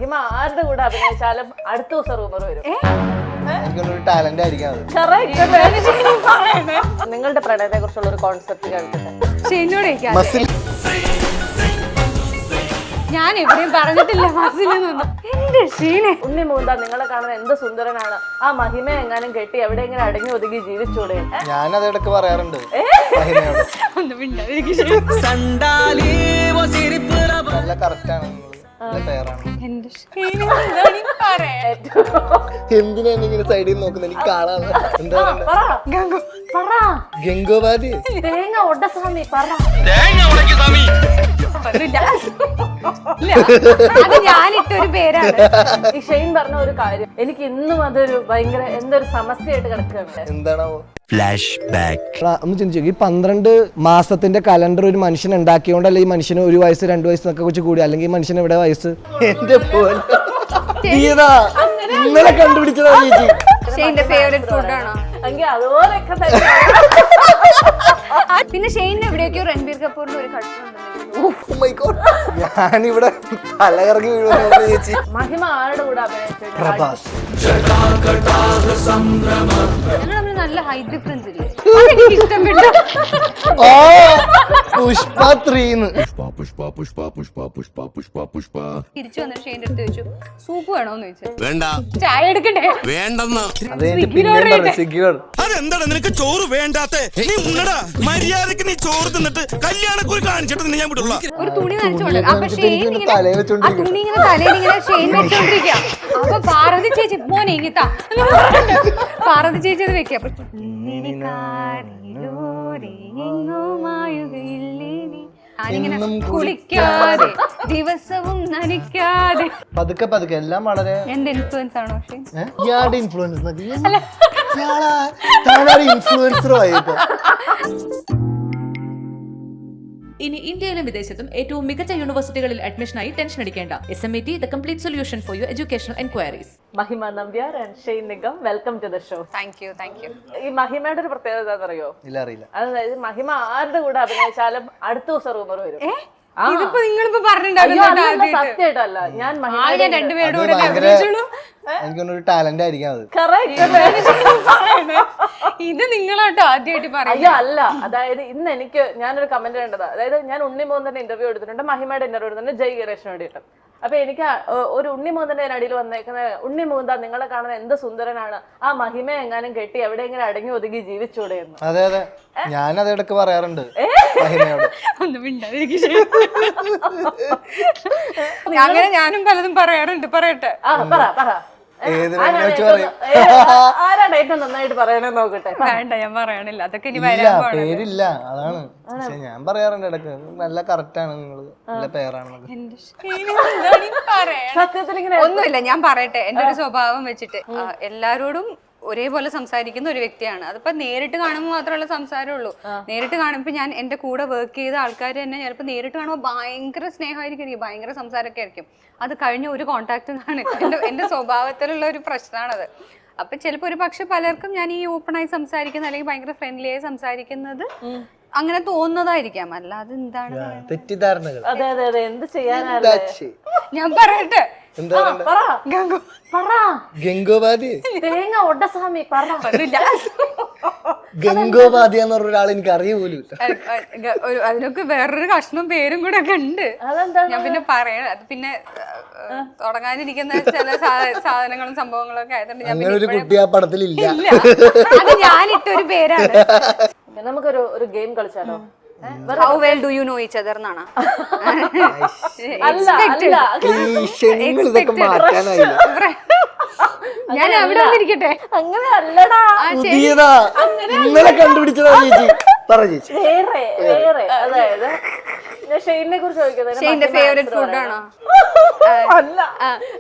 മഹിമ ആരുടെ കൂടെ അഭിനയിച്ചാലും അടുത്ത ദിവസം റൂമർ വരും. എനിക്കൊരു ടാലന്റ് ആയിരിക്കും അത്. നിങ്ങളുടെ പ്രണയത്തെ കുറിച്ചുള്ള ഒരു കോൺസെപ്റ്റ് കേൾക്കട്ടെ. ഞാൻ എവിടെയും പറഞ്ഞിട്ടില്ല എന്റെ ഷീനെ. ഉണ്ണി മൂന്ത നിങ്ങളെ കാണുന്ന എന്ത് സുന്ദരനാണ്. ആ മഹിമ എങ്ങാനും കെട്ടി എവിടെയെങ്കിലും അടങ്ങി ഒതുങ്ങി ജീവിച്ചൂടെ? ഞാനത് ഇടക്ക് പറയാറുണ്ട്. നല്ല കറക്റ്റ് ആണ്, എന്തിനാ ഇങ്ങനെ സൈഡിൽ നോക്കുന്നത്? എനിക്ക് കാണാൻ എന്താ ഗംഗോപാധി തേങ്ങ ഒഡസ്വാമി പറ. അത് ഞാനിട്ടൊരു പേരാണ്. ഈ ഷെയ്ൻ പറഞ്ഞ ഒരു കാര്യം എനിക്ക് ഇന്നും അതൊരു ഭയങ്കര എന്തൊരു സമസ്യയായിട്ട് കിടക്കുകയാണ്. എന്താണാവോ? Flash back. ഒന്ന് ചിന്തിച്ചു, ഈ 12 മാസത്തിന്റെ കലണ്ടർ ഒരു മനുഷ്യൻ ഉണ്ടാക്കിയോണ്ടല്ലേ ഈ മനുഷ്യന് 1 വയസ്സ് 2 വയസ്സ് എന്നൊക്കെ വെച്ച് കൂടി. അല്ലെങ്കിൽ ഈ മനുഷ്യന് എവിടെ വയസ്സ്? എന്റെ ഇന്നലെ കണ്ടുപിടിച്ചതാ ചേച്ചി. ഷെയ്ന്റെ ഫേവറേറ്റ് ഫുഡാണോ? എങ്കിൽ അതുപോലെയൊക്കെ തന്നെ. പിന്നെ ഷെയ്ൻ എവിടെയൊക്കെയോ രൺബീർ കപൂറിന്റെ ഒരു കട്ടുണ്ടല്ലോ. ഞാനിവിടെ തലകറങ്ങി വീഴുന്നു ചേച്ചി. മഹിമ ആരുടെ കൂടെ അഭിനയിച്ചു? പ്രഭാസ്. ഞങ്ങൾ നല്ല ഹൈറ്റ് ഡിഫറൻസ് ഇല്ലേ? പുഷ്പ 3 തിരിച്ചു വന്നിട്ട് ഷെയ്ന്റെ അടുത്ത് ചോദിച്ചു സൂപ്പ് വേണോന്ന് ചോദിച്ചു. വേണ്ട, ചായ എടുക്കണ്ടേ? വേണ്ടെന്ന്. അതെന്താണ് നിനക്ക് ചോറ് വേണ്ടാത്തെ? നീ ഉണ്ണടാ, മര്യാദക്ക് നീ ചോറ് തിന്നിട്ട് കല്യാണക്കുറി കാണിച്ചിട്ട് നിന്നെ ഞാൻ വിടുള്ള. ഒരു തുണി നനച്ചോണ്ട് അപ്പൊ ഷെയ്ൻ ഇങ്ങനെ ആ തുണി ഇങ്ങനെ തലയിൽ ഇങ്ങനെ ഷെയ്ൻ വെച്ചോണ്ടിരിക്കുക. അപ്പൊ പാർവതി ചേച്ചി മോനെ ഇങ്ങത്താ പാർവതി ചേച്ചി അത് വെക്കുക. ഞാനിങ്ങനെ കുളിക്കാതെ ദിവസവും നനയ്ക്കാതെ പതുക്കെ പതുക്കെ എല്ലാം വളരെ എന്റെ ഇൻഫ്ലുവൻസ് ആണോ? ഇയാളുടെ ഇൻഫ്ലുവൻസ് ഇൻഫ്ലുവൻസറോ ആയിപ്പോ. ഇനി ഇന്ത്യയിലും വിദേശത്തും ഏറ്റവും മികച്ച യൂണിവേഴ്സിറ്റികളിൽ അഡ്മിഷനായി ടെൻഷൻ അടിക്കേണ്ട. SMET, the complete solution for your educational enquiries. Mahima Nambiar and Shane Nigam, welcome to the show. Thank you. ഈ മഹിമയുടെ ഒരു പ്രത്യേകത എന്താണെന്നറിയോ? ഇല്ല, അറിയില്ല. അതായത് മഹിമ ആരുടെ കൂടെ അഭിനയിച്ചാലും അടുത്ത ദിവസം റൂമർ വരും. ഇതിപ്പോ നിങ്ങളിപ്പോ സത്യമായിട്ടല്ല, ഞാൻ രണ്ടുപേരുടെ എനിക്കൊരു ടാലന്റ് ആയിരിക്കും അത്. ഇത് നിങ്ങളാട്ടോ ആദ്യമായിട്ട് പറയാം. അയ്യോ അല്ല, അതായത് ഇന്ന് എനിക്ക് ഞാനൊരു കമന്റ് കണ്ടതാ. അതായത് ഞാൻ ഉണ്ണിമോഹന്റെ ഇന്റർവ്യൂ എടുത്തിട്ടുണ്ട്, മഹിമയുടെ ഇന്റർവ്യൂ എടുത്തിട്ടുണ്ട്, ജയ് ഗണേഷിന് വേണ്ടിയിട്ട്. അപ്പൊ എനിക്ക് ഒരു ഉണ്ണിമോഹന്റെ അടിയിൽ വന്നേക്കുന്ന ഉണ്ണിമോഹന്ത നിങ്ങളെ കാണുന്ന എന്ത് സുന്ദരനാണ്. ആ മഹിമ എങ്ങാനും കെട്ടി എവിടെയെങ്കിലും അടങ്ങി ഒതുങ്ങി ജീവിച്ചൂടെ എന്ന്. അതെ അതെ, ഞാനത് ഇടക്ക് പറയാറുണ്ട് മഹിമയോട്. അങ്ങനെ ഞാനും പലതും പറയാറുണ്ട്. പറയട്ടെ? പറ. ആരാണ് ഏറ്റവും നന്നായിട്ട് പറയണേ നോക്കട്ടെ. വേണ്ട, ഞാൻ പറയണില്ല. അതൊക്കെ ഇനി പേരില്ല, അതാണ്. പക്ഷെ ഞാൻ പറയാറുണ്ട് ഇടക്ക്, നല്ല കറക്റ്റ് ആണ്, നിങ്ങള് നല്ല പേരാണ്. സത്യത്തിൽ ഇങ്ങനെ ഒന്നുമില്ല, ഞാൻ പറയട്ടെ. എന്റെ ഒരു സ്വഭാവം വെച്ചിട്ട് എല്ലാരോടും ഒരേപോലെ സംസാരിക്കുന്ന ഒരു വ്യക്തിയാണ്. അതിപ്പോ നേരിട്ട് കാണുമ്പോൾ മാത്രമല്ല സംസാരമുള്ളൂ. നേരിട്ട് കാണുമ്പോൾ ഞാൻ എന്റെ കൂടെ വർക്ക് ചെയ്ത ആൾക്കാർ തന്നെ ചിലപ്പോൾ നേരിട്ട് കാണുമ്പോൾ ഭയങ്കര സ്നേഹമായിരിക്കും, ഭയങ്കര സംസാരമൊക്കെ ആയിരിക്കും. അത് കഴിഞ്ഞ ഒരു കോണ്ടാക്ട് ആണ് എന്റെ സ്വഭാവത്തിലുള്ള ഒരു പ്രശ്നമാണത്. അപ്പൊ ചിലപ്പോൾ ഒരു പക്ഷെ പലർക്കും ഞാൻ ഈ ഓപ്പണായി സംസാരിക്കുന്ന അല്ലെങ്കിൽ ഭയങ്കര ഫ്രണ്ട്ലി ആയി സംസാരിക്കുന്നത് അങ്ങനെ തോന്നുന്നതായിരിക്കാം. അല്ലാതെ എന്താണ് തെറ്റിദ്ധാരണകൾ. അതെ അതെ അതെ, എന്ത് ചെയ്യാനാണ്. ഞാൻ പറയട്ടെ? ഗംഗോപാധി തേങ്ങ ഒഡസ്വാമി പറ. ഗംഗോപാധി എന്ന് പറഞ്ഞ ഒരാൾ എനിക്ക് അറിയ പോലും. അതിനൊക്കെ വേറൊരു കഷ്ണവും പേരും കൂടെ ഒക്കെ ഉണ്ട്. ഞാൻ പിന്നെ പറയണ അത് പിന്നെ തുടങ്ങാനിരിക്കുന്ന ചില സാധനങ്ങളും സംഭവങ്ങളും ഒക്കെ ആയതുകൊണ്ട് അങ്ങനെ ഒരു കുട്ടി ആ പടത്തിലില്ല. അത് ഞാനിട്ടൊരു പേരാണ്. നമുക്കൊരു game കളിച്ചാലോ? How well do you know each other എന്നാണ്. ഞാൻ അവിടെ വന്നിരിക്കട്ടെ. അങ്ങനെ അല്ലടാ, ഇന്നലെ കണ്ടുപിടിച്ചതാ ചേച്ചി. പറ ചേച്ചി. വേറെ അതായത് ഷെയ്നെ കുറിച്ച് ചോദിക്കുന്നത് ഷെയ്ന്റെ ഫേവറേറ്റ് ഫുഡാണോ? അല്ല,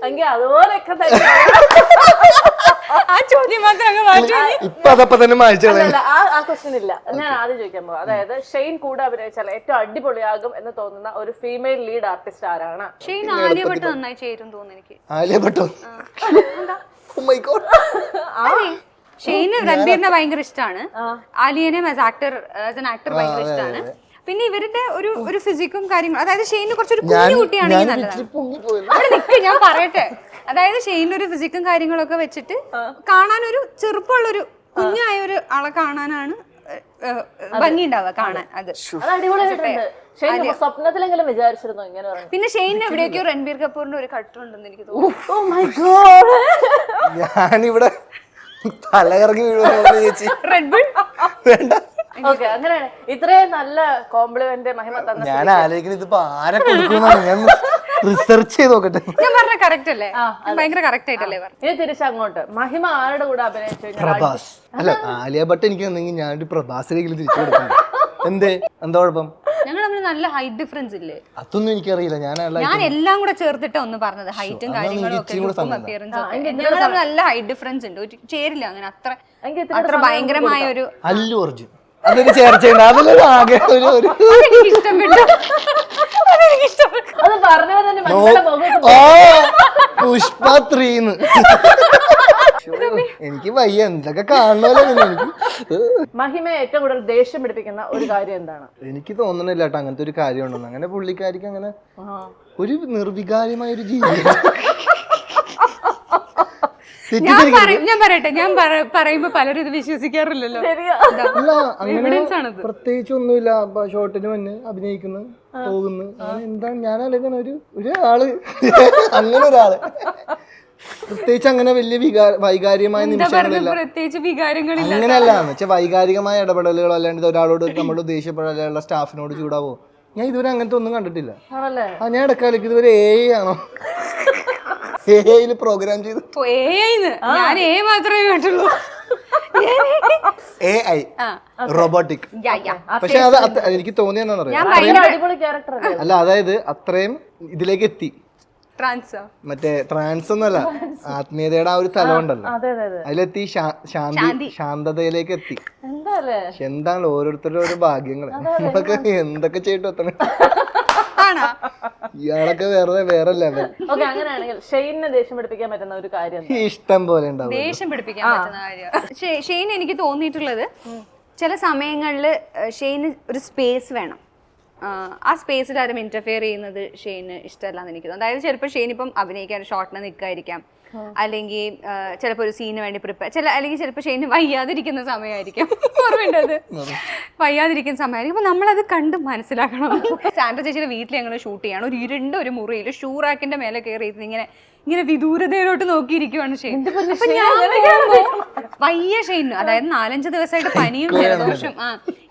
എങ്കിൽ അതുപോലെയൊക്കെ തന്നെ. ആ ചോദ്യം മാത്രം ഇപ്പൊ അതപ്പോ തന്നെ മായ്ച്ചോളാം. ആ ക്വസ്റ്റ്യൻ ഇല്ല, ഞാൻ ആദ്യം ചോദിക്കാൻ പോവാ. അതായത് ഷെയ്ൻ കൂടെ അഭിനയിച്ചാൽ ഏറ്റവും അടിപൊളിയാകും എന്ന് തോന്നുന്ന ഒരു ഫീമെയിൽ ലീഡ് ആർട്ടിസ്റ്റ് ആരാണ്? ഷെയ്ൻ ആലിയ ഭട്ട് നന്നായി ചേരും തോന്നുന്നു എനിക്ക്. ആലിയ ഭട്ടോ? ഷെയ്ന് രൺബീറിനെ ഭയങ്കര ഇഷ്ടമാണ്, ആലിയനെ ആസ് ആൻ ആക്ടർ ഭയങ്കര ഇഷ്ടമാണ്. പിന്നെ ഇവരുടെ ഒരു ഫിസിക്കും കാര്യങ്ങളും, അതായത് ഷെയ്ന് കുറച്ചൊരു കുഞ്ഞു കുട്ടിയാണെങ്കിൽ നല്ലതാണ്. അവിടെ നിൽക്ക്, ഞാൻ പറയട്ടെ. അതായത് ഷെയ്നിന്റെ ഒരു ഫിസിക്കും കാര്യങ്ങളൊക്കെ വെച്ചിട്ട് കാണാൻ ഒരു ചെറുപ്പമുള്ളൊരു കുഞ്ഞായ ഒരു ആളെ കാണാനാണ് ഭംഗി ഉണ്ടാവുക കാണാൻ. അത് അടിപൊളിയായിട്ടുണ്ട്. സ്വപ്നത്തിലെങ്കിലും വിചാരിച്ചിരുന്നു ഇങ്ങനെ പറഞ്ഞു. പിന്നെ ഷെയ്നിന് എവിടെയൊക്കെയോ രൺബീർ കപൂറിന്റെ ഒരു കട്ടുണ്ടെന്ന് എനിക്ക് തോന്നുന്നു. ഓ മൈ ഗോഡ്, ഞാനിവിടെ തലകറങ്ങി ചേച്ചി. റെഡ് ബുൾ വേണ്ട. ഓക്കെ, അങ്ങനെയാണ്. ഇത്രയും നല്ല കോംപ്ലിമെന്റ് മഹിമ തന്ന ഞാൻ ആലോചിക്കുന്നത് ഇതിപ്പോ ആരെ കൊടുക്കുന്നതാണ്. ഞാൻ റിസർച്ച് ചെയ്ത് നോക്കട്ടെ. ഞാൻ പറഞ്ഞ കറക്റ്റ് അല്ലേ? ഭയങ്കര കറക്റ്റ് ആയിട്ടല്ലേ പറഞ്ഞു. ഇനി തിരിച്ചങ്ങോട്ട് മഹിമ ആരുടെ കൂടെ അഭിനയിച്ചു? പ്രഭാസ്. അല്ല, ആലിയ ഭട്ട് എനിക്ക് തന്നെങ്കിൽ ഞാനൊരു പ്രഭാസിലേക്ക് തിരിച്ചു കൊടുക്കുന്നു. എന്താ കുഴപ്പം? ഞങ്ങൾ തമ്മിൽ നല്ല ഹൈറ്റ് ഡിഫറൻസ് ഇല്ലേ? അതൊന്നും എനിക്കറിയില്ല. ഞാൻ എല്ലാം കൂടെ ചേർത്തിട്ട് ഒന്ന് പറഞ്ഞത്, ഹൈറ്റും കാര്യങ്ങളും ഒക്കെ നല്ല ഹൈറ്റ് ഡിഫറൻസ് ഉണ്ട്. ചേരില്ല അങ്ങനെ അത്ര ഭയങ്കരമായ ഒരു അല്ലു അർജുൻ അതൊരു ചേർച്ചയുണ്ട്. അതിലൊരു ആകെ ഒരു ഇഷ്ടപ്പെട്ടു. അത് പറഞ്ഞത് തന്നെ പുഷ്പ 3 എനിക്ക് വയ്യ, എന്തൊക്കെ കാണണമല്ലോ എനിക്ക്. മഹിമയെ ഏറ്റവും കൂടുതൽ ദേഷ്യം പിടിപ്പിക്കുന്ന ഒരു കാര്യം എന്താണ്? എനിക്ക് തോന്നണില്ല കേട്ടോ അങ്ങനത്തെ ഒരു കാര്യം ഉണ്ടെന്ന്. അങ്ങനെ പുള്ളിക്കാരിക്ക് അങ്ങനെ ഒരു നിർവികാര്യമായ ഒരു ജീവിതം. ഞാൻ പറയട്ടെ, ഞാൻ പറയുമ്പോ പലരും ഇത് വിശ്വസിക്കാറില്ലല്ലോ. അല്ല, അങ്ങനെ പ്രത്യേകിച്ച് ഒന്നുമില്ല. ഷോട്ടിന് മുന്നേ അഭിനയിക്കുന്നു, പോകുന്നു. എന്താണ് ഞാൻ അല്ലെങ്കിൽ ഒരാള് അങ്ങനെ ഒരാള് പ്രത്യേകിച്ച് അങ്ങനെ വലിയ വൈകാരികമായ നിമിഷങ്ങളില്ല. പ്രത്യേകിച്ച് വികാരങ്ങളില്ല. അങ്ങനെയല്ല എന്ന് വെച്ചാൽ വൈകാരികമായ ഇടപെടലുകൾ അല്ലാണ്ട് ഒരാളോട് നമ്മൾ ദേഷ്യപ്പെടാനുള്ള സ്റ്റാഫിനോട് ചൂടാവോ, ഞാൻ ഇതുവരെ അങ്ങനത്തെ ഒന്നും കണ്ടിട്ടില്ല. ഞാൻ ഇടക്കാലക്ക് ഇതുവരെ ആണോ പ്രോഗ്രാം ചെയ്തു. ഞാൻ മാത്രമേ കേട്ടുള്ളൂ. AI robotic. പക്ഷെ അത് എനിക്ക് തോന്നിയെന്നാ അല്ല, അതായത് അത്രയും ഇതിലേക്ക് എത്തി. മറ്റേ ട്രാൻസ് ഒന്നല്ല, ആത്മീയതയുടെ ആ ഒരു തലം ഉണ്ടല്ലോ, അതിലെത്തി. ശാന്തതയിലേക്ക് എത്തി. എന്താണ് ഓരോരുത്തരുടെ ഓരോ ഭാഗ്യങ്ങള്. നമ്മളൊക്കെ എന്തൊക്കെ ചെയ്തിട്ട് എത്തണം. ഇയാളൊക്കെ വേറെ ലെവൽ. അങ്ങനെയാണെങ്കിൽ ഷെയ്നെ ദേഷ്യം പിടിപ്പിക്കാൻ പറ്റുന്ന ഒരു കാര്യം ഇഷ്ടം പോലെ ഉണ്ടാവും. ദേഷ്യം പിടിപ്പിക്കാൻ പറ്റുന്ന കാര്യം ഷെയ്ൻ എനിക്ക് തോന്നിയിട്ടുള്ളത്, ചില സമയങ്ങളിൽ ഷെയ്ന് ഒരു സ്പേസ് വേണം. ആ സ്പേസിൽ ആരും ഇന്റർഫിയർ ചെയ്യുന്നത് ഷെയ്ന് ഇഷ്ടമല്ലാന്ന് എനിക്ക് തോന്നുന്നു. അതായത് ചിലപ്പോൾ ഷെയ്ൻ ഇപ്പം അഭിനയിക്കാൻ ഷോട്ടിന് നിൽക്കായിരിക്കാം, അല്ലെങ്കിൽ ചിലപ്പോൾ ഒരു സീന് വേണ്ടി പ്രിപ്പയർ, അല്ലെങ്കിൽ ചിലപ്പോൾ ഷെയ്ന് വയ്യാതിരിക്കുന്ന സമയമായിരിക്കും. ഓർമ്മയുണ്ടത്? വയ്യാതിരിക്കുന്ന സമയമായിരിക്കും. അപ്പം നമ്മളത് കണ്ട് മനസ്സിലാക്കണം. സാൻഡ്ര ചേച്ചിയുടെ വീട്ടിൽ ഞങ്ങൾ ഷൂട്ട് ചെയ്യാണ്. ഒരു ഇരുണ്ട ഒരു മുറിയിൽ ഷൂറാക്കിന്റെ മേലെ കയറി ഇങ്ങനെ വിദൂരതയിലോട്ട് നോക്കിയിരിക്കുവാണ് ഷെയ്ൻ. അപ്പൊ ഞാൻ വയ്യ ഷെയ്നു, അതായത് 4-5 ദിവസമായിട്ട് പനിയും ജലദോഷം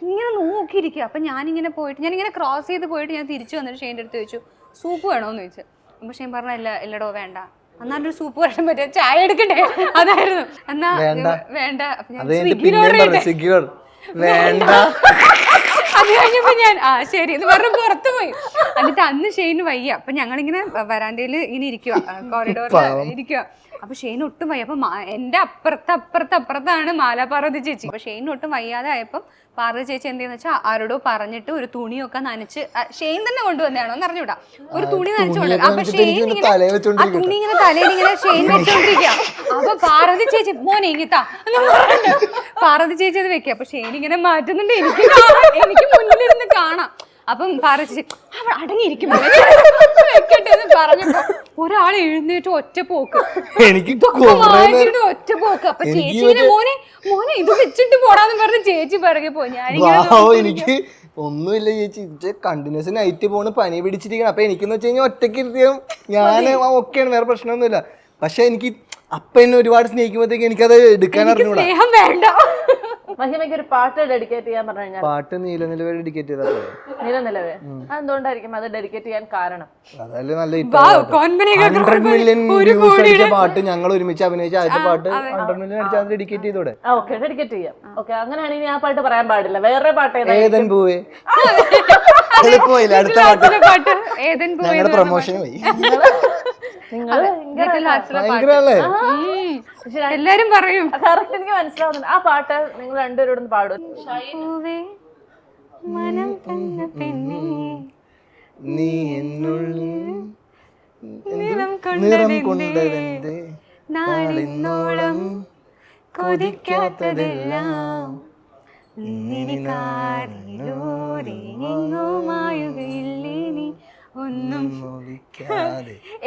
ഇങ്ങനെ നോക്കിയിരിക്കുക. അപ്പൊ ഞാനിങ്ങനെ ക്രോസ് ചെയ്ത് പോയിട്ട് ഞാൻ തിരിച്ചു വന്നിട്ട് ഷെയ്ൻ്റെ അടുത്ത് ചോദിച്ചു, സൂപ്പ് വേണോന്ന് ചോദിച്ചു. അപ്പൊ ഷെയ്ൻ പറഞ്ഞ ഇല്ലടോ വേണ്ട, എന്നാലൊരു സൂപ്പ് വരാൻ പറ്റിയ ചായ എടുക്കണ്ടേ, അതായിരുന്നു. എന്നാ വേണ്ട, വേണ്ട. അത് കഴിഞ്ഞപ്പോ ഞാൻ ശരി എന്ന് പറഞ്ഞ് പുറത്തു പോയി. എന്നിട്ട് അന്ന് ഷെയ്ന് വയ്യ. അപ്പൊ ഞങ്ങളിങ്ങനെ വരാന്തയിൽ ഇങ്ങനെ ഇരിക്കുക, കോറിഡോറിൽ ഇരിക്കുക. അപ്പൊ ഷെയ്ൻ ഒട്ടും വയ്യ. അപ്പൊ എന്റെ അപ്പുറത്താണ് പാർവതി ചേച്ചി. അപ്പൊ ഷെയ്ൻ ഒട്ടും വയ്യാതെ ആയപ്പം പാർവതി ചേച്ചി എന്തെന്ന് വെച്ചാൽ ആരോടോ പറഞ്ഞിട്ട് ഒരു തുണിയൊക്കെ നനച്ച്, ഷെയ്ൻ തന്നെ കൊണ്ടുവന്നാണോ എന്ന് അറിഞ്ഞൂടാ, ഒരു തുണി നനച്ചുകൊണ്ട്. അപ്പൊ ഷെയ്ൻ ഇങ്ങനെ ആ തുണി ഇങ്ങനെ തലയിൽ ഇങ്ങനെ ഷെയ്ൻ വെച്ചോണ്ടിരിക്കുക. അപ്പൊ പാർവതി ചേച്ചി മോനെ ഇങ്ങിത്താ പാർവതി ചേച്ചി അത് വെക്കുക. അപ്പൊ ഷെയ്ൻ ഇങ്ങനെ മാറ്റുന്നുണ്ട്, എനിക്ക് മുന്നിലിരുന്ന് കാണാം. അപ്പം പാർവതി അവൾ അടങ്ങിയിരിക്കും വെക്കട്ടെ എന്ന് പറഞ്ഞപ്പോ ഒരാൾ എഴുന്നേറ്റ് ഒറ്റ പോക്ക്, ഒറ്റ പോക്ക്. അപ്പൊ ചേച്ചി ഇങ്ങനെ മോനെ ഇത് വെച്ചിട്ട് പോടാന്ന് പറഞ്ഞ് ചേച്ചി പിറകെ പോയി. എനിക്ക് ഒന്നുമില്ല ചേച്ചി, കണ്ടിന്യൂസ് നൈറ്റ് പോണ്, പനി പിടിച്ചിരിക്കണം. അപ്പൊ എനിക്കെന്ന് വെച്ച് കഴിഞ്ഞാൽ ഒറ്റയ്ക്ക് ഇരുത്തിയും ഞാൻ ഓക്കെയാണ്, വേറെ പ്രശ്നമൊന്നുമില്ല. പക്ഷെ എനിക്ക് അപ്പൊ എന്നെ ഒരുപാട് സ്നേഹിക്കുമ്പോഴത്തേക്ക് എനിക്കത് എടുക്കാൻ അറിഞ്ഞൂടാ. വേണ്ട. മഹിമയ്ക്ക് ഒരു പാട്ട് ഡെഡിക്കേറ്റ് ചെയ്യാൻ പറഞ്ഞു കഴിഞ്ഞാൽ പാട്ട് നീലനിലവേ ഡെഡിക്കേറ്റ് ചെയ്താൽ നീലനിലവേ അതെന്തുകൊണ്ടായിരിക്കും അത് ഡെഡിക്കേറ്റ് ചെയ്യാൻ കാരണം? അതല്ലേ നല്ല 100 മില്യൺ വ്യൂസ് അടിച്ച പാട്ട്, ഞങ്ങൾ ഒരുമിച്ച് അഭിനയിച്ച ആദ്യത്തെ പാട്ട് 100 മില്യൺ അടിച്ചാൽ അത് ഡെഡിക്കേറ്റ് ചെയ്തോടെ? ഓക്കെ, ഡെഡിക്കേറ്റ് ചെയ്യാം. ഓക്കെ, അങ്ങനെയാണെങ്കിൽ ആ പാട്ട് പറയാൻ പാടില്ല, വേറെ പാട്ട് ഏതൻ പൂവേ. അടുത്ത പാട്ട് ഞങ്ങളുടെ പ്രൊമോഷൻ പോയി. എല്ലാരും പറയും കറക്റ്റ്, എനിക്ക് മനസ്സിലാവുന്നുണ്ട്. ആ പാട്ട് നിങ്ങൾ രണ്ടുപേരോടും പാടും. നീ എന്നുള്ളിൽ നിറം കൊണ്ടതെന്തേ നാളിന്നോളം കൊതിക്കാത്തതെല്ലാം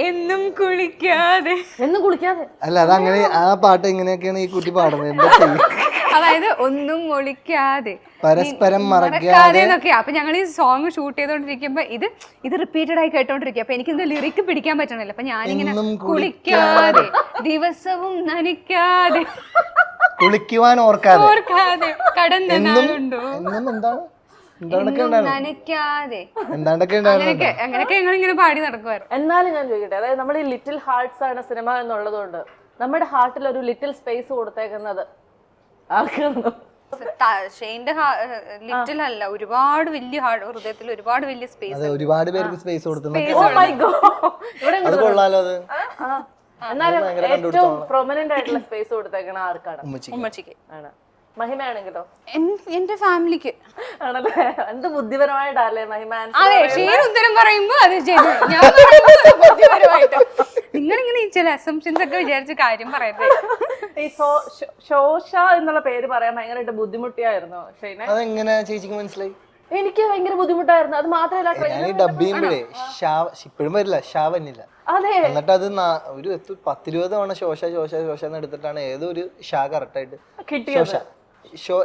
എന്നും കുളിക്കാതെ. എന്നും കുളിക്കാതെ. അല്ല അതങ്ങനെ ആ പാട്ട് എങ്ങനെയൊക്കെയാണ് ഈ കുട്ടി പാടുന്നത്? എന്താ ചെയ്യും? അതായത് ഒന്നും ഒളിക്കാതെ പരസ്പരം മറക്കാതെ എന്നൊക്കെയാ. അപ്പൊ ഞങ്ങൾ ഈ സോങ് ഷൂട്ട് ചെയ്തോണ്ടിരിക്കുമ്പോ ഇത് റിപ്പീറ്റഡ് ആയി കേട്ടോണ്ടിരിക്കുക. അപ്പൊ എനിക്ക് ലിറിക്ക് പിടിക്കാൻ പറ്റണില്ല. അപ്പൊ ഞാനിങ്ങനെ കുളിക്കാതെ ദിവസവും നനയ്ക്കാതെ കുളിക്കുവാൻ ഓർക്കാതെ കടന്ന നാളുണ്ടോ നനയ്ക്കാതെ എന്താണ്ടൊക്കെ അങ്ങനെയൊക്കെ ഞങ്ങൾ ഇങ്ങനെ പാടി നടക്കുമായിരുന്നു. എന്നാലും ഞാൻ ചോദിക്കട്ടെ, അതായത് നമ്മൾ ഈ ലിറ്റിൽ ഹാർട്ട്സ് ആണ് സിനിമ എന്നുള്ളത് കൊണ്ട് നമ്മുടെ ഹാർട്ടിൽ ഒരു ലിറ്റിൽ സ്പേസ് കൊടുത്തേക്കുന്നത് ആർക്കാണ്? ഷെയ്ന്റെ ലിറ്റിൽ അല്ല, ഒരുപാട് വലിയ ഹൃദയത്തിൽ ഒരുപാട് വലിയ സ്പേസ്, ഒരുപാട് പേർക്ക് സ്പേസ് കൊടുക്കുന്നു. ഇവിടെ കൊള്ളാലോ അത്. എന്നാലും ഏറ്റവും പ്രൊമനന്റ് ആയിട്ടുള്ള സ്പേസ് കൊടുത്തേക്കണ ആർക്കാണ്? ഉമ്മച്ചിക്ക് ആണ്. മഹിമയാണെങ്കിലോ? എന്റെ ഫാമിലിക്ക് ആണല്ലേ? എന്ത് ബുദ്ധിപരമായിട്ടല്ലേ മഹിമ? അതെ, ഷെയ്ൻ ഉത്തരം പറയുമ്പോ അത് ചെയ്തു, ഞാൻ ബുദ്ധിപരമായിട്ട്. നിങ്ങളിങ്ങനെ ഈ ചില അസംഷൻസ് ഒക്കെ വിചാരിച്ച കാര്യം പറയട്ടെ. ഈ ശോഷ എന്നുള്ള പേര് പറയാൻ ഭയങ്കരമായിട്ട് ബുദ്ധിമുട്ടിയായിരുന്നു ഷെയ്നെ. അതെങ്ങനെ ചേച്ചിക്ക് മനസ്സിലായി? എനിക്ക് ഭയങ്കര ബുദ്ധിമുട്ടായിരുന്നു. അത് മാത്രമല്ല ഞാൻ ഡബ് ചെയ്യുമ്പോഴേ ഇപ്പോഴും വരില്ല, ഷാ വന്നില്ല. അതെ, എന്നിട്ട് അത് ഒരു 10-20 തവണ ശോഷ ശോഷ ശോഷ എന്ന് എടുത്തിട്ടാണ് ഏതോ ഒരു ഷാ കറക്റ്റ് ആയിട്ട് കിട്ടിയത്.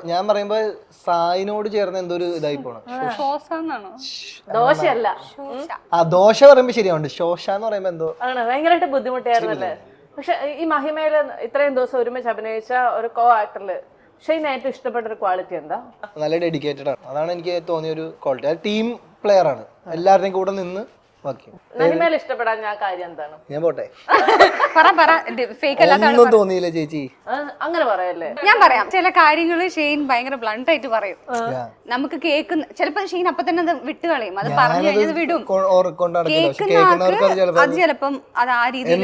ഞാൻ പറയുമ്പോ സായിനോട് ചേർന്ന് എന്തോ ഒരു ഇതായി പോണം. ദോശയല്ല, ആ ദോശ പറയുമ്പോ ശരിയാവുണ്ട്, ശോഷ എന്ന് പറയുമ്പോ എന്തോ ആണ്. ഭയങ്കരമായിട്ട് ബുദ്ധിമുട്ടായിരുന്നല്ലേ? പക്ഷെ ഈ മഹിമയില് ഇത്രയും ദിവസം ഒരുമിച്ച് അഭിനയിച്ച ഒരു കോ ആക്ടറില് ഷെയ്ന് ഏറ്റവും ഇഷ്ടപ്പെട്ട ഒരു ക്വാളിറ്റി എന്താ? നല്ല ഡെഡിക്കേറ്റഡ് ആണ്. അതാണ് എനിക്ക് തോന്നിയ ഒരു ക്വാളിറ്റി. അത് ടീം പ്ലെയർ ആണ്, എല്ലാവരുടെയും കൂടെ നിന്ന്. മഹിമയിൽ ഇഷ്ടപ്പെടാൻ ഞാൻ കാര്യം എന്താണ്? ഞാൻ പോട്ടെ, ഒന്നും തോന്നിയില്ല ചേച്ചി. അങ്ങനെ പറയല്ലേ? ഞാൻ പറയാം. ചില കാര്യങ്ങള് ഷെയ്ൻ ഭയങ്കര ബ്ലണ്ട് ആയിട്ട് പറയും. നമുക്ക് കേൾക്കുന്ന ചിലപ്പോ ഷെയ്ൻ അപ്പൊ തന്നെ അത് വിട്ട് കളയും, അത് പറഞ്ഞു കഴിഞ്ഞത് വിടും. അത് ചിലപ്പം അത് ആ രീതിയിൽ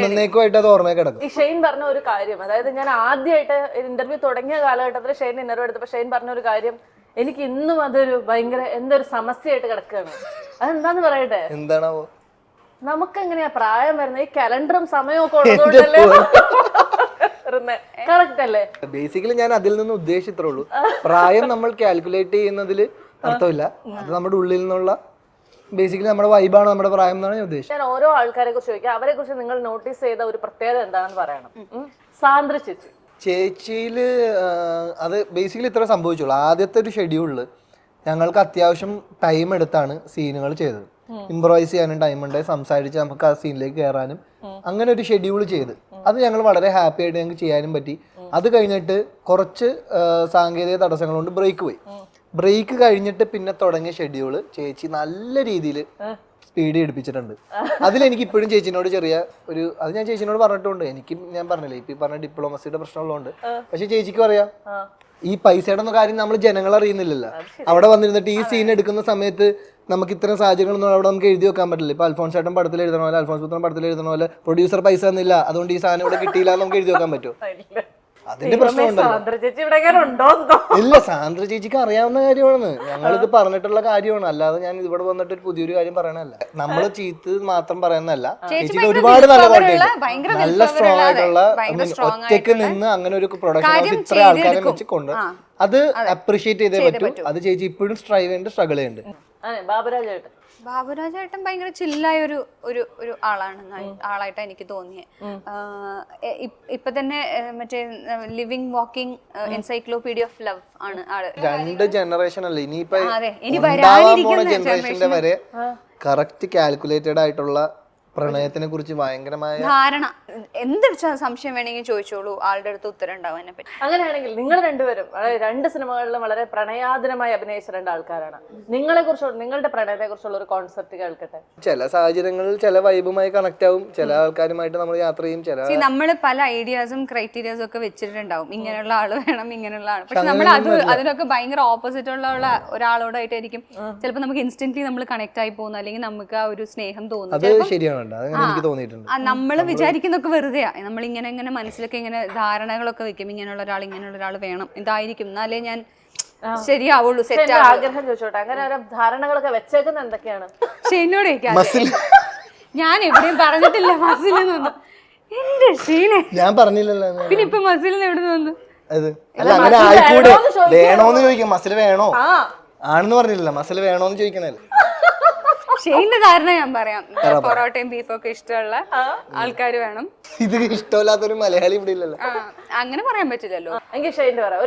ഈ ഷെയ്ൻ പറഞ്ഞ ഒരു കാര്യം, അതായത് ഞാൻ ആദ്യമായിട്ട് ഇന്റർവ്യൂ തുടങ്ങിയ കാലഘട്ടത്തിൽ ഷെയ്ൻ ഇന്റർവ്യൂ എടുത്തപ്പോ ഷെയ്ൻ പറഞ്ഞ ഒരു കാര്യം എനിക്ക് ഇന്നും അതൊരു ഭയങ്കര എന്തൊരു സമസ്യയായിട്ട് കിടക്കുകയാണ്. അതെന്താന്ന് പറയട്ടെ? എന്താണാവോ? നമുക്ക് എങ്ങനെയാ പ്രായം വരുന്നത്? ഈ കലണ്ടറും സമയവും ഒക്കെ ഉള്ളതുകൊണ്ടല്ലേ? കറക്റ്റ് അല്ലേ? ബേസിക്കലി ഞാൻ അതിൽ നിന്ന് ഉദ്ദേശിച്ചത്രേ ഉള്ളൂ. പ്രായം നമ്മൾ കാൽക്കുലേറ്റ് ചെയ്യുന്നതിൽ അർത്ഥമില്ല. അത് നമ്മുടെ ഉള്ളിൽ നിന്നുള്ള ബേസിക്കലി നമ്മുടെ വൈബാണ് നമ്മുടെ പ്രായം എന്നാണ് ഞാൻ ഉദ്ദേശിച്ചത്. ഞാൻ ഓരോ ആൾക്കാരെ കുറിച്ച് ചോദിക്കാം, അവരെ കുറിച്ച് നിങ്ങൾ നോട്ടീസ് ചെയ്ത ഒരു പ്രത്യേകത എന്താണെന്ന് പറയണം. സാന്ദ്ര ചേച്ചി. ചേച്ചിയില് അത് ബേസിക്കലി ഇത്ര സംഭവിച്ചുള്ളൂ. ആദ്യത്തെ ഒരു ഷെഡ്യൂളില് ഞങ്ങൾക്ക് അത്യാവശ്യം ടൈം എടുത്താണ് സീനുകൾ ചെയ്തത്. ഇംപ്രവൈസ് ചെയ്യാനും ടൈം ഉണ്ട്, സംസാരിച്ച് നമുക്ക് ആ സീനിലേക്ക് കയറാനും അങ്ങനെ ഒരു ഷെഡ്യൂൾ ചെയ്ത് അത് ഞങ്ങൾ വളരെ ഹാപ്പി ആയിട്ട് ഞങ്ങൾക്ക് ചെയ്യാനും പറ്റി. അത് കഴിഞ്ഞിട്ട് കുറച്ച് സാങ്കേതിക തടസ്സങ്ങൾ കൊണ്ട് ബ്രേക്ക് പോയി. ബ്രേക്ക് കഴിഞ്ഞിട്ട് പിന്നെ തുടങ്ങിയ ഷെഡ്യൂള് ചേച്ചി നല്ല രീതിയിൽ സ്പീഡ് എടുപ്പിച്ചിട്ടുണ്ട്. അതിലെനിക്ക് ഇപ്പോഴും ചേച്ചിനോട് ചെറിയ ഒരു അത് ഞാൻ ചേച്ചിനോട് പറഞ്ഞിട്ടുണ്ട്. എനിക്ക് ഞാൻ പറഞ്ഞില്ലേ ഇപ്പൊ പറഞ്ഞ ഡിപ്ലോമസിയുടെ പ്രശ്നമുള്ളതുകൊണ്ട്. പക്ഷെ ചേച്ചിക്ക് പറയാം ഈ പൈസയുടെ കാര്യം നമ്മൾ ജനങ്ങൾ അറിയുന്നില്ലല്ലോ. അവിടെ വന്നിരുന്നിട്ട് ഈ സീൻ എടുക്കുന്ന സമയത്ത് നമുക്ക് ഇത്തരം സാഹചര്യങ്ങളൊന്നും അവിടെ നമുക്ക് എഴുതി വെക്കാൻ പറ്റില്ല. ഇപ്പൊ അൽഫോൺസ് ചേട്ടൻ പടത്തിൽ എഴുതണ പോലെ, അൽഫോൺസ് പുത്രൻ പടത്തിൽ എഴുതണ പോലെ പ്രൊഡ്യൂസർ പൈസ തന്നില്ല, അതുകൊണ്ട് ഈ സാധനം ഇവിടെ കിട്ടിയില്ല നമുക്ക് എഴുതി വെക്കാൻ പറ്റുമോ? അതിന്റെ പ്രശ്നമുണ്ടല്ലോ. ഇല്ല, സാന്ദ്ര ചേച്ചിക്ക് അറിയാവുന്ന കാര്യമാണ്, ഞങ്ങളിത് പറഞ്ഞിട്ടുള്ള കാര്യമാണ്. അല്ലാതെ ഞാൻ ഇവിടെ വന്നിട്ട് ഒരു പുതിയൊരു കാര്യം പറയണല്ല. നമ്മള് ചീത്ത് മാത്രം പറയുന്നതല്ല, ചേച്ചിക്ക് ഒരുപാട് നല്ല ക്വാളിറ്റി, നല്ല സ്ട്രോങ് ആയിട്ടുള്ള ഒറ്റയ്ക്ക് നിന്ന് അങ്ങനെ ഒരു പ്രൊഡക്ഷൻ ഹൗസ് ഇത്ര ആൾക്കാരെ വെച്ച് കൊണ്ട് അത് അപ്രീഷിയേറ്റ് ചെയ്തേ പറ്റൂ. അത് ചേച്ചി ഇപ്പോഴും സ്ട്രൈവ് ചെയ്യുന്നുണ്ട്, സ്ട്രഗിൾ ചെയ്യുന്നുണ്ട്. ബാബുരാജേട്ടൻ ഭയങ്കര ചില്ലായ ഒരു ആളായിട്ടാണ് എനിക്ക് തോന്നിയത്. ഇപ്പൊ തന്നെ മറ്റേ living walking encyclopedia of love ആണ് ആള്. 2 ജനറേഷൻ അല്ലേ ഇനിയിപ്പോ ഇനി വരാനിരിക്കുന്ന ജനറേഷന്റെ വരെ കറക്റ്റ് കാൽക്കുലേറ്റഡ് ആയിട്ടുള്ള പ്രണയത്തിനെ കുറിച്ച് ഭയങ്കരമായ ധാരണ. എന്ത് സംശയം വേണമെങ്കിൽ ചോദിച്ചോളൂ, ആളുടെ അടുത്ത് ഉത്തരം ഉണ്ടാവും അതിനെ പറ്റി. അങ്ങനെയാണെങ്കിൽ നിങ്ങൾ രണ്ടുപേരും 2 സിനിമകളിലും വളരെ പ്രണയാതരമായി അഭിനയിച്ച 2 ആൾക്കാരാണ്. നിങ്ങളെ കുറിച്ചുള്ള നിങ്ങളുടെ പ്രണയത്തെ കുറിച്ചുള്ള ഒരു കോൺസെപ്റ്റ് കേൾക്കട്ടെ. ചില സാഹചര്യങ്ങളിൽ ചില വൈബുമായി കണക്ട് ആവും, ചില ആൾക്കാരുമായിട്ട് നമ്മൾ യാത്ര ചെയ്യും. നമ്മൾ പല ഐഡിയാസും ക്രൈറ്റീരിയാസും ഒക്കെ വെച്ചിട്ടുണ്ടാവും, ഇങ്ങനെയുള്ള ആള് വേണം, ഇങ്ങനെയുള്ള ആള്. പക്ഷെ നമ്മൾ അതിനൊക്കെ ഭയങ്കര ഓപ്പോസിറ്റ് ഉള്ള ഒരാളോടായിട്ടായിരിക്കും ചിലപ്പോൾ നമുക്ക് ഇൻസ്റ്റന്റ്ലി നമ്മൾ കണക്ട് ആയി പോകുന്നു, അല്ലെങ്കിൽ നമുക്ക് ആ ഒരു സ്നേഹം തോന്നുന്നു. ശരിയാണ്, എനിക്ക് തോന്നിയിട്ടുണ്ട്. നമ്മൾ വിചാരിക്കുന്നൊക്കെ വെറുതെയാ. നമ്മൾ ഇങ്ങനെ മനസ്സിലൊക്കെ ഇങ്ങനെ ധാരണകളൊക്കെ വെക്കും, ഇങ്ങനെയുള്ള ഒരാൾ വേണം, ഇതായിരിക്കും എന്നാലേ ഞാൻ ശരിയാവുള്ളൂ, സെറ്റ് ആഗ്രഹം ചോദിച്ചോട്ടെ. അങ്ങനെ ഓരോ ധാരണകളൊക്കെ വെച്ചേക്കുന്നത് എന്തൊക്കെയാണ്? ഷെയ്നോട് ഞാൻ എവിടെയും പറഞ്ഞിട്ടില്ല മസിൽ എന്നൊന്നും. എന്റെ ഷെയ്നെ ഞാൻ പറഞ്ഞില്ലല്ലോ. പിന്നെ ഇപ്പൊ മസിലിന് എവിടെ നിന്ന് വന്നു? അങ്ങനെ ആയിക്കൂടെ, വേണോന്ന് ചോദിക്കാം. മസിൽ വേണോ ആണെന്ന് പറഞ്ഞില്ല, മസിൽ വേണോന്ന് ചോദിക്കണല്ലേ. ഷെയിന്റെ ധാരണ ഞാൻ പറയാം, പൊറോട്ടയും ബീഫും ഒക്കെ ഇഷ്ടമുള്ള ആൾക്കാർ വേണം. ഇത് ഇഷ്ടമില്ലാത്തൊരു മലയാളി ഇവിടെ ഇല്ലല്ലോ. അങ്ങനെ പറയാൻ പറ്റില്ലല്ലോ. എനിക്ക് ഷെയിന്റെ പറയാം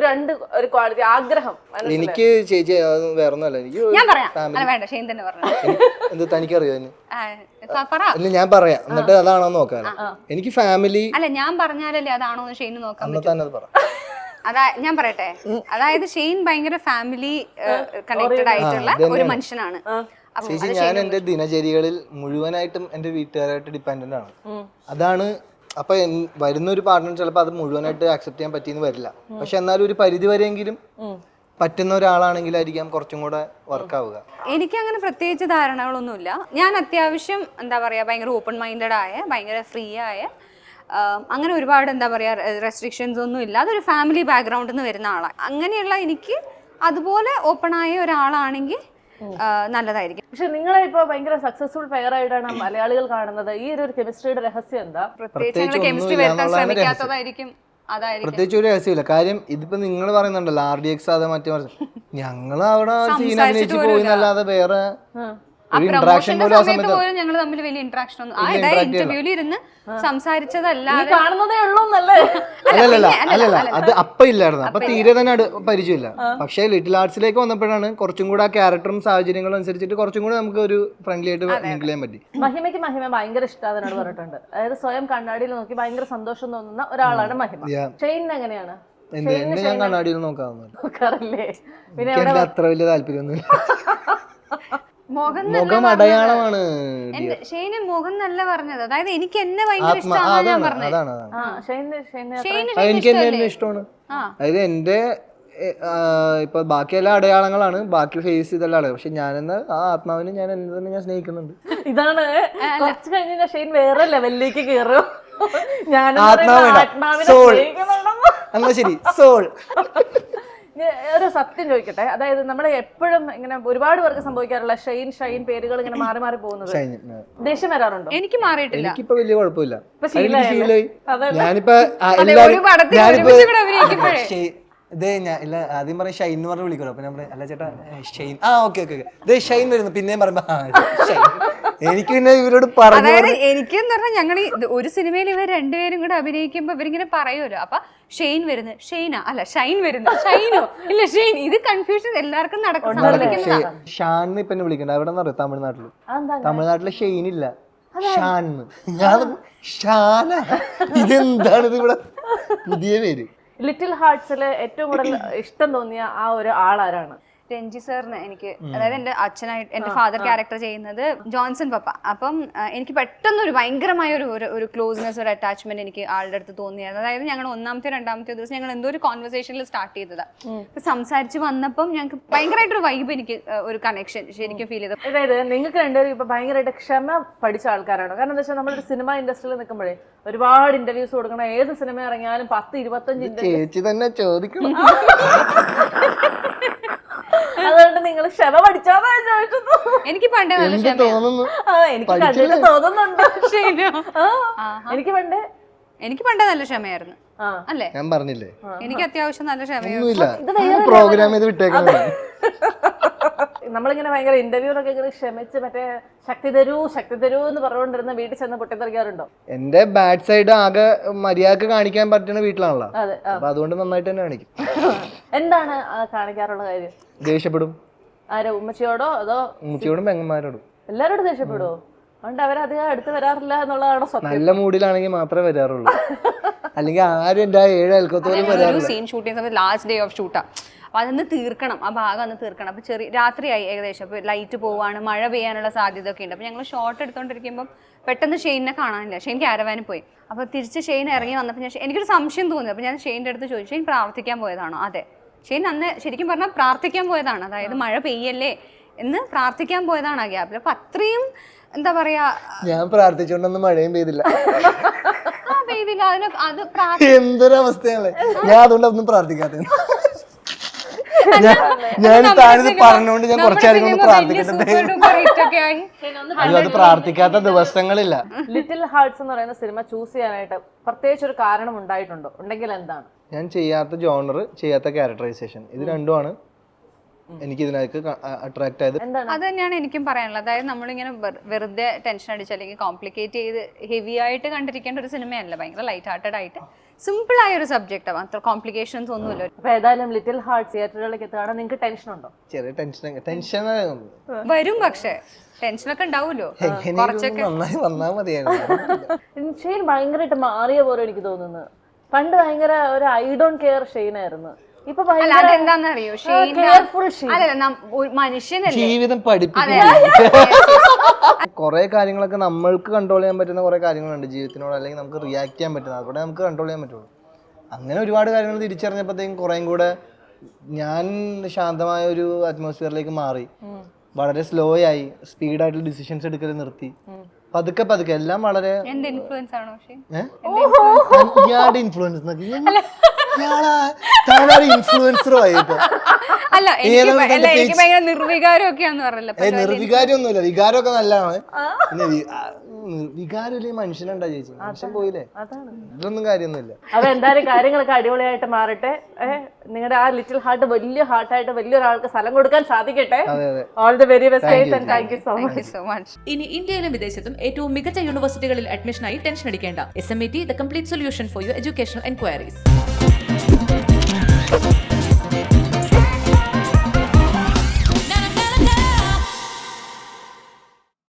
ഒരു ക്വാളിറ്റി ആഗ്രഹം. എനിക്ക് ചേച്ചി വേറെ ഒന്നുമല്ല, എനിക്ക് ഞാൻ പറയാം. അല്ല വേണ്ട, ഷെയിൻ തന്നെ പറഞ്ഞു. എന്ത് തനിക്കറിയോ അതിന്? പറ. അല്ല ഞാൻ പറയാം, എന്നിട്ട് അതാണോ നോക്കാൻ. എനിക്ക് ഫാമിലി. അല്ല ഞാൻ പറഞ്ഞാലല്ലേ അതാണോ ഷെയിന് നോക്കാൻ പറ്റും. തന്നെ പറ. ഞാൻ പറയട്ടെ, അതായത് ഷെയിൻ ഭയങ്കര ഫാമിലി കണക്റ്റഡ് ആയിട്ടുള്ള ഒരു മനുഷ്യനാണ്. ചേച്ചി ഞാൻ എന്റെ ദിനചര്യകളിൽ മുഴുവനായിട്ടും എന്റെ വീട്ടുകാരായിട്ട് ഡിപ്പെൻഡന്റ് ആണ്. അതാണ്. അപ്പൊ വരുന്ന ഒരു പാർട്ട്ണർ ചിലപ്പോൾ അത് മുഴുവനായിട്ട് അക്സെപ്റ്റ് ചെയ്യാൻ പറ്റിയെന്ന് വരില്ല. പക്ഷെ എന്നാലും ഒരു പരിധി വരെയെങ്കിലും പറ്റുന്ന ഒരാളാണെങ്കിലായിരിക്കാം കുറച്ചും കൂടെ വർക്ക് ആവുക. എനിക്ക് അങ്ങനെ പ്രത്യേകിച്ച് ധാരണകളൊന്നുമില്ല. ഞാൻ അത്യാവശ്യം എന്താ പറയാ ഭയങ്കര ഓപ്പൺ മൈൻഡഡ് ആയ, ഭയങ്കര ഫ്രീ ആയ, അങ്ങനെ ഒരുപാട് എന്താ പറയുക റെസ്ട്രിക്ഷൻസ് ഒന്നും ഇല്ല. അതൊരു ഫാമിലി ബാക്ക്ഗ്രൗണ്ടിൽ നിന്ന് വരുന്ന ആളാണ്. അങ്ങനെയുള്ള എനിക്ക് അതുപോലെ ഓപ്പൺ ആയ ഒരാളാണെങ്കിൽ നല്ലതായിരിക്കും. പക്ഷെ നിങ്ങളെ ഇപ്പൊ ഭയങ്കര സക്സസ്ഫുൾ പെയർ ആയിട്ടാണ് മലയാളികൾ കാണുന്നത്. ഈ ഒരു കെമിസ്ട്രിയുടെ രഹസ്യം എന്താ? പ്രത്യേകിച്ച് കെമിസ്ട്രി വരുത്താൻ ശ്രമിക്കാത്തതായിരിക്കും. അതായിരിക്കും പ്രത്യേകിച്ച് ഒരു രഹസ്യമില്ല. കാര്യം ഇതിപ്പോ നിങ്ങൾ പറയുന്നുണ്ടല്ലോ RDX അത് മറ്റേ ഞങ്ങൾ അവിടെ സീൻ അഭിനയിച്ച് പോയിന്നല്ലാതെ വേറെ സമയത്ത് പോലും ഞങ്ങൾ തമ്മിൽ വലിയ ഇന്ററാക്ഷൻ ഒന്നും ഇന്റർവ്യൂവിൽ ഇരുന്ന് സംസാരിച്ചതല്ലാതെ കാണുന്നതേ ഉള്ളൂ എന്നല്ലേ? അല്ലല്ല അത് അപ്പ ഇല്ലായിരുന്നു. അപ്പൊ തീരെ തന്നെ പരിചയമില്ല. പക്ഷെ ലിറ്റിൽ ആർട്സിലേക്ക് വന്നപ്പോഴാണ് കുറച്ചും കൂടെ ആ ക്യാരക്ടറും സാഹചര്യങ്ങളും അനുസരിച്ചിട്ട് കുറച്ചും കൂടെ നമുക്ക് ഒരു ഫ്രണ്ട്ലി ആയിട്ട് മിങ്കിൾ ചെയ്യാൻ പറ്റി. മഹിമയ്ക്ക് ഭയങ്കര ഇഷ്ടമാണെന്ന് പറഞ്ഞിട്ടുണ്ട്. അതായത് സ്വയം കണ്ണാടിയിൽ നോക്കി ഭയങ്കര സന്തോഷം തോന്നുന്ന ഒരാളാണ് മഹിമ. ഷെയിൻ എങ്ങനെയാണ്? എന്നെ ഞാൻ കണ്ണാടിയിൽ നോക്കാറില്ലേ? പിന്നെ അത്ര വലിയ താല്പര്യമൊന്നുമില്ല. മുഖം അടയാളമാണ്. ഷെയ്ന് മുഖം നല്ല പറഞ്ഞത്. അതായത് എനിക്ക് എന്നെ ഭയങ്കര ഇഷ്ടമാണ് ഞാൻ പറഞ്ഞത്. എനിക്ക് എന്നെ ഇഷ്ടമാണ്. അതായത് എന്റെ ഇപ്പൊ ബാക്കി എല്ലാ അടയാളങ്ങളാണ്, ബാക്കി ഫേസ് ഇതെല്ലാം അടയാളം. പക്ഷെ ഞാനെന്ന ആ ആത്മാവിന് ഞാൻ എന്നെ തന്നെ ഞാൻ സ്നേഹിക്കുന്നുണ്ട്. ഇതാണ് കുറച്ച് കഴിഞ്ഞ ഷെയ്ൻ വേറെ ലെവലിലേക്ക് കയറും. എന്നാ ശരി, സോൾ. ഒരു സത്യം ചോദിക്കട്ടെ, അതായത് നമ്മൾ എപ്പോഴും ഇങ്ങനെ ഒരുപാട് പേർക്ക് സംഭവിക്കാറുള്ള ഷൈൻ പേരുകൾ ഇങ്ങനെ മാറി മാറി പോകുന്നത് ദേഷ്യം വരാറുണ്ടോ? എനിക്ക് മാറിയിട്ടില്ല. എനിക്കിപ്പോ വലിയ കുഴപ്പമില്ല. ഇല്ല ആദ്യം പറയും ഷൈൻ എന്ന് പറഞ്ഞ് വിളിക്കുമല്ലോ. അപ്പൊ നമ്മള് അല്ല ചേട്ടാ ഷൈൻ, ഓക്കെ ഓക്കെ ഷൈൻ വരുന്നു, പിന്നെയും പറയുമ്പോ എനിക്ക് പിന്നെ ഇവരോട് പറഞ്ഞു. എനിക്കെന്ന് പറഞ്ഞാൽ ഞങ്ങൾ ഒരു സിനിമയിൽ ഇവർ രണ്ടുപേരും കൂടെ അഭിനയിക്കുമ്പോ ഇവരിങ്ങനെ പറയുമല്ലോ. അപ്പൊ ഷെയ്ൻ വരുന്നു, ഷെയ്നാ അല്ല ഷൈൻ വരുന്നു, ഷൈനോ ഇല്ല ഷെയ്ൻ. ഇത് കൺഫ്യൂഷൻ എല്ലാവർക്കും നടക്കും. ഷാൻ ഇപ്പൊ എന്നെ വിളിക്കണ്ട. എവിടെ അറിയാം? തമിഴ്നാട്ടില് ഷെയ്ൻ ഇല്ല, ഷാൻ. ഞാൻ ഷാന, ഇതെന്താണ് ഇത് ഇവിടെ പുതിയ പേര്? ലിറ്റിൽ ഹാർട്സില് ഏറ്റവും കൂടുതൽ ഇഷ്ടം തോന്നിയ ആ ഒരു ആളാരാണ്? രഞ്ജി സാറിന് എനിക്ക്, അതായത് എൻ്റെ അച്ഛനായിട്ട് എൻ്റെ ഫാദർ ക്യാരക്ടർ ചെയ്യുന്നത് ജോൺസൺ പപ്പ. അപ്പം എനിക്ക് പെട്ടെന്ന് ഒരു ഭയങ്കരമായ ഒരു ക്ലോസ്നെസ്, ഒരു അറ്റാച്ച്മെന്റ് എനിക്ക് ആളുടെ അടുത്ത് തോന്നിയത്. അതായത് ഞങ്ങൾ ഒന്നാമത്തെ രണ്ടാമത്തെ ദിവസം ഞങ്ങൾ എന്തോ ഒരു കോൺവെർസേഷനിൽ സ്റ്റാർട്ട് ചെയ്തതാണ്. അപ്പൊ സംസാരിച്ച് വന്നപ്പം ഞങ്ങൾക്ക് ഭയങ്കരമായിട്ടൊരു വൈബ്, എനിക്ക് ഒരു കണക്ഷൻ ശരിക്കും ഫീൽ ചെയ്തു. അതായത് നിങ്ങൾക്ക് രണ്ടുപേരും ഇപ്പൊ ഭയങ്കരമായിട്ട് ക്ഷമ പഠിച്ച ആൾക്കാരാണ്. കാരണം എന്താ വെച്ചാൽ നമ്മളൊരു സിനിമ ഇൻഡസ്ട്രിയിൽ നിൽക്കുമ്പോഴേ ഒരുപാട് ഇന്റർവ്യൂസ് കൊടുക്കണം. ഏത് സിനിമ ഇറങ്ങിയാലും 10-25 ചേച്ചി തന്നെ ചോദിക്കണം. അതുകൊണ്ട് നിങ്ങൾ ക്ഷമ പഠിച്ചാന്നാ ചോദിച്ചത്. എനിക്ക് പണ്ടേ നല്ല ക്ഷമ തോന്നുന്നു. എനിക്ക് കണ്ടിട്ട് തോന്നുന്നുണ്ട്. എനിക്ക് പണ്ടേ നല്ല ക്ഷമയായിരുന്നു അല്ലേ? ഞാൻ പറഞ്ഞില്ലേ, എനിക്ക് അത്യാവശ്യം നല്ല ക്ഷമയായിരുന്നു. പ്രോഗ്രാം ചെയ്ത് വിട്ടേക്കുന്നത്. നമ്മളിങ്ങനെ ഭയങ്കര ഇന്റർവ്യൂലൊക്കെ ഇങ്ങനെ ക്ഷമിച്ച് മറ്റേ ശക്തി തരൂ എന്ന് പറഞ്ഞുകൊണ്ടിരുന്ന വീട്ടിൽ ചെന്ന് പൊട്ടിത്തെറിക്കാറുണ്ടോ? എന്റെ ബാഡ് സൈഡ് ആകെ മര്യാദക്ക് കാണിക്കാൻ പറ്റുന്ന വീട്ടിലാണല്ലോ. അപ്പൊ അതുകൊണ്ട് നന്നായിട്ട് തന്നെ കാണിക്കും. എന്താണ് കാണിക്കാറുള്ള കാര്യം? ദേഷ്യപ്പെടും. ആരോ? ഉമ്മച്ചിയോടോ അതോ? ഉമ്മച്ചിയോടും പെങ്ങന്മാരോടും എല്ലാരോടും ദേഷ്യപ്പെടുവോ? അതുകൊണ്ട് അവരധികം അടുത്ത് വരാറില്ല എന്നുള്ളതാണോ സത്യം? നല്ല മൂഡിലാണെങ്കിൽ മാത്രമേ വരാറുള്ളൂ. അല്ലെങ്കിൽ ആരും എന്റെ 7 അയൽക്കത്തോലും വരാറില്ല. സീൻ ഷൂട്ട് ചെയ്യുന്ന സമയത്ത് ലാസ്റ്റ് ഡേ ഓഫ് ഷൂട്ടാ. അപ്പൊ അതൊന്ന് തീർക്കണം, ആ ഭാഗം ഒന്ന് തീർക്കണം. അപ്പൊ രാത്രിയായി ഏകദേശം. അപ്പൊ ലൈറ്റ് പോവാണ്, മഴ പെയ്യാനുള്ള സാധ്യത ഒക്കെ ഉണ്ട്. അപ്പൊ ഞങ്ങൾ ഷോട്ട് എടുത്തോണ്ടിരിക്കുമ്പോൾ പെട്ടെന്ന് ഷെയ്നെ കാണാനില്ല. ഷെയ്ൻ ക്യാരവാനിൽ പോയി. അപ്പൊ തിരിച്ച് ഷെയ്ൻ ഇറങ്ങി വന്നപ്പോൾ എനിക്കൊരു സംശയം തോന്നി. അപ്പൊ ഞാൻ ഷെയ്ൻ്റെ അടുത്ത് ചോദിച്ചു, ഷെയ്ൻ പ്രാർത്ഥിക്കാൻ പോയതാണോ? അതെ. ഷെയ്ൻ അന്ന് ശരിക്കും പറഞ്ഞാൽ പ്രാർത്ഥിക്കാൻ പോയതാണ്. അതായത് മഴ പെയ്യല്ലേ എന്ന് പ്രാർത്ഥിക്കാൻ പോയതാണ് ആ ഗ്യാപ്പിൽ. അപ്പൊ അത്രയും എന്താ പറയാ, ഞാൻ പ്രാർത്ഥിച്ചോണ്ടൊന്നും മഴയും പെയ്തില്ല. പെയ്തില്ല. അത് എന്തൊരവസ്ഥയാണ്. ഞാൻ അതുകൊണ്ട് ഒന്നും പ്രാർത്ഥിക്കാത്ത. ഞാൻ താനിത് പറഞ്ഞോണ്ട് ഞാൻ കുറച്ചേരം പ്രാർത്ഥിക്കട്ടെ. അത് പ്രാർത്ഥിക്കാത്ത ദിവസങ്ങളില്ല. ലിറ്റിൽ ഹാർട്സ് എന്ന് പറയുന്ന സിനിമ ചൂസ് ചെയ്യാനായിട്ട് പ്രത്യേകിച്ച് ഒരു കാരണം ഉണ്ടായിട്ടുണ്ടോ? ഉണ്ടെങ്കിൽ എന്താണ്? ഞാൻ ചെയ്യാത്ത ജോണർ, ചെയ്യാത്ത ക്യാരക്ടറൈസേഷൻ, ഇത് രണ്ടുമാണ് എനിക്ക് ഇതിനകത്ത് അട്രാക്ട് ആയത്. അത് തന്നെയാണ് എനിക്കും പറയാനുള്ളത്. അതായത് നമ്മളിങ്ങനെ വെറുതെ ടെൻഷൻ അടിച്ച് അല്ലെങ്കിൽ കോംപ്ലിക്കേറ്റ് ചെയ്ത് ഹെവി ആയിട്ട് കണ്ടിരിക്കേണ്ട ഒരു സിനിമയല്ല. ഭയങ്കര ലൈറ്റ് ഹാർട്ടഡ് ആയിട്ട് സിമ്പിൾ ആയ ഒരു സബ്ജക്റ്റാണ്, അത്ര കോംപ്ലിക്കേഷൻസ് ഒന്നുമില്ല. അപ്പൊ ഏതായാലും ലിറ്റിൽ ഹാർട്ട് തിയേറ്ററുകളിലേക്ക് എത്തുകയാണ്. നിങ്ങൾക്ക് ടെൻഷൻ ഉണ്ടോ? ചെറിയ ടെൻഷൻ വരും, പക്ഷെ ടെൻഷനൊക്കെ ഉണ്ടാവുമല്ലോ കുറച്ചൊക്കെ. നന്നായി വന്നാൽ മതിയായിരുന്നു. ഷെയ്ൻ ഭയങ്കരമായിട്ട് മാറിയ പോലെ എനിക്ക് തോന്നുന്നു. പണ്ട് ഭയങ്കര ഒരു ഐ ഡോണ്ട് കെയർ ഷെയ്ൻ ആയിരുന്നു. ഇപ്പൊ അല്ല അതെന്താന്നറിയോ, കെയർഫുൾ ഷെയ്ൻ. അല്ലല്ല മനുഷ്യനല്ലേ ജീവിതം പഠിപ്പിക്കും. കുറെ കാര്യങ്ങളൊക്കെ നമ്മൾക്ക് കൺട്രോൾ ചെയ്യാൻ പറ്റുന്ന കുറെ കാര്യങ്ങളുണ്ട് ജീവിതത്തിനോട്, അല്ലെങ്കിൽ നമുക്ക് റിയാക്ട് ചെയ്യാൻ പറ്റുന്നത്, അവിടെ നമുക്ക് കൺട്രോൾ ചെയ്യാൻ പറ്റുള്ളൂ. അങ്ങനെ ഒരുപാട് കാര്യങ്ങൾ തിരിച്ചറിഞ്ഞപ്പോഴത്തേക്കും കുറേയും കൂടെ ഞാൻ ശാന്തമായ ഒരു അറ്റ്മോസ്ഫിയറിലേക്ക് മാറി. വളരെ സ്ലോ ആയി, സ്പീഡായിട്ടുള്ള ഡിസിഷൻസ് എടുക്കൽ നിർത്തി. പതുക്കെ പതുക്കെ എല്ലാം വളരെ എന്റെ ഇൻഫ്ലുവൻസ് ആണോ? ഇയാളുടെ ഇൻഫ്ലുവൻസ് ഇൻഫ്ലുവൻസറും ആയി ഇപ്പൊ. അല്ല എനിക്ക് ഭയങ്കര നിർവികാരമൊക്കെയാന്ന് പറഞ്ഞല്ലോ. നിർവികാരമൊന്നുമില്ല, വികാരമൊക്കെ നല്ലതാണ്. പിന്നെ വികാരമില്ലേ മനുഷ്യനുണ്ടാ ചേച്ചി, മനുഷ്യൻ പോയില്ലേ, ഇതൊന്നും കാര്യമൊന്നുമില്ല. അപ്പൊ എന്തായാലും കാര്യങ്ങളൊക്കെ അടിപൊളിയായിട്ട് മാറട്ടെ. നിങ്ങളുടെ ആ ലിറ്റിൽ ഹാർട്ട് വലിയ ഹാർട്ടായിട്ട് വലിയൊരാൾക്ക് സ്ഥലം കൊടുക്കാൻ സാധിക്കട്ടെ. All the very best and thank you so much. ഇനി ഇന്ത്യയിലും വിദേശത്തും ഏറ്റവും മികച്ച യൂണിവേഴ്സിറ്റികളിൽ അഡ്മിഷനായി ടെൻഷൻ അടിക്കേണ്ട. SMET, the complete solution for your educational enquiries.